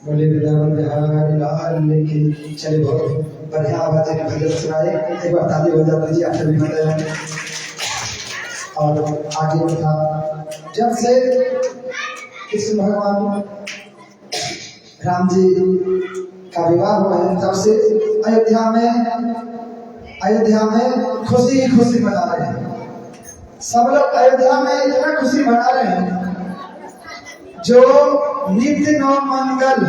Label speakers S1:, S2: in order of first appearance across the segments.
S1: बोले वृंदावन बिहारी लाल की। चले बहुत बढ़िया आवाज है, भजन सुनाए। एक बार ताली बजा दीजिए आप सभी भजन। और आगे था जब से कृष्ण भगवान राम जी का विवाह हुआ है तब से अयोध्या में खुशी ही खुशी मना रहे हैं। सब लोग अयोध्या में इतना खुशी मना रहे हैं जो नित्य नौ मंगल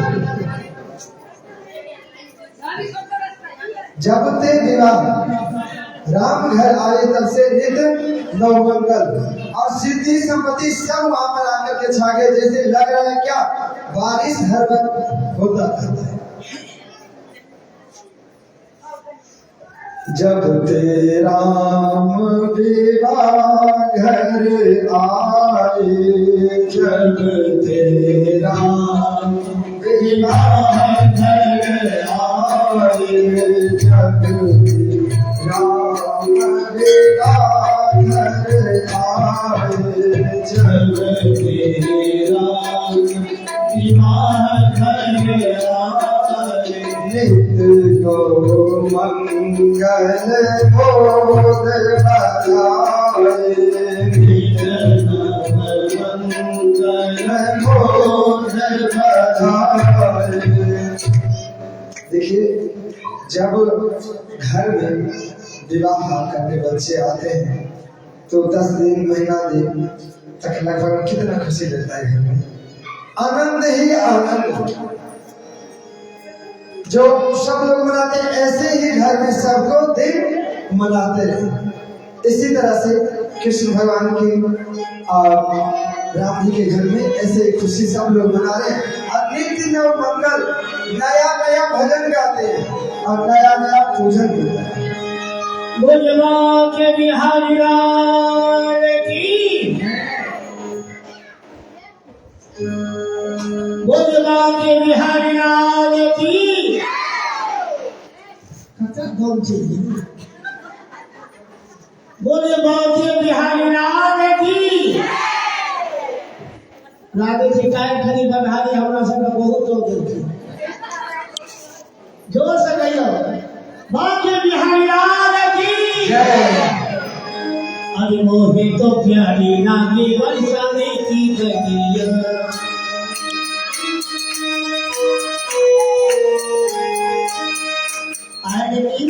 S1: जब ते विवाह राम घर आए तब से नित्य नौ मंगल और सिद्धि संपत्ति सब वहां पर आकर के छा गए। जैसे लग रहा है क्या बारिश हर वक्त होता रहता है। जब ते राम विवाह घर आए, जब ते राम विवाह घर आए, जब ते राम विवाह घर आए, जब ते राम विवाह घर आए, नित्य को मंगल बोध बजाए, घर में विवाह करके बच्चे आते हैं तो 10 दिन महीना दिन तक लगभग कितना खुशी रहता है घर में, आनंद ही आनंद जो सब लोग मनाते हैं, ऐसे ही घर में सबको दिन मनाते रहे। इसी तरह से कृष्ण भगवान की और राम जी के घर में ऐसे खुशी सब लोग मना रहे हैं और नित्य नव मंगल नया नया भजन गाते हैं और नया नया पूजन होता है।
S2: बोलबा के बिहारी लाल की, बोलबा के बिहारी लाल की। बोलबा के बिहारी लाल की। लागे जी काय खरी बधाई हमरा सबके बहुत लोग देलखिन, जोर से कहियो बाके बिहारी लाल की। अरे मोहे तो प्यारी लागे बरसाने की गलियां, आए लेकिन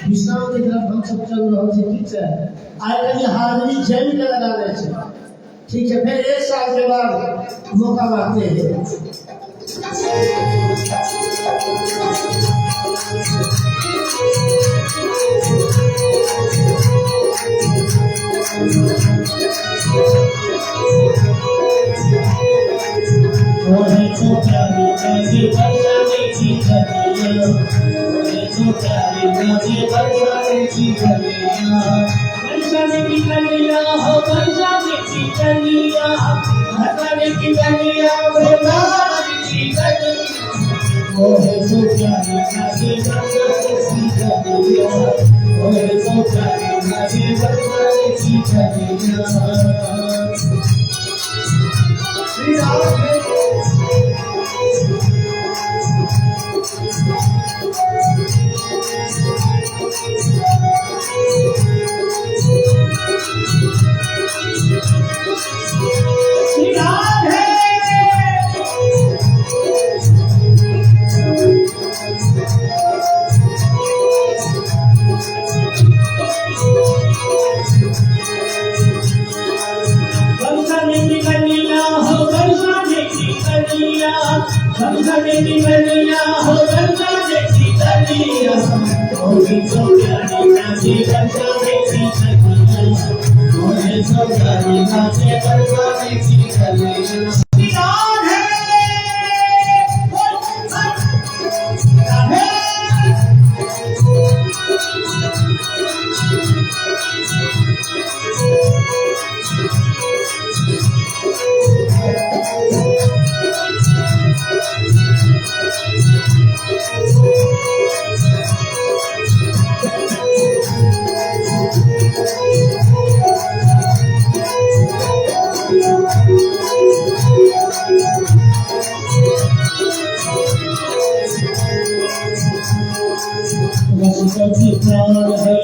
S2: विश्राम की तरफ हम सब चल रहे थे। ठीक है, आए कभी हाजरी जैन के लगा रहे थे। ठीक है, फिर 1 साल के बाद मौका मांगते हैं। मोहे तो प्यारी लागे बरसाने की गलियां, मोहे तो प्यारी लागे बरसाने की गलियां, बरसाने की गलियां हो बरसाने की गलियां, बरसाने की गलियां बरसाने की गलियां। मोहे तो प्यारी लागे बरसाने की गलियां, मोहे तो प्यारी लागे बरसाने की गलियां। श्री राम बरसाने की गलियां हो बरसाने की गलियां, मोहे तो प्यारी लागे बरसाने की गलियां, मोहे तो प्यारी लागे बरसाने की गलियां। रसिक जी प्यार है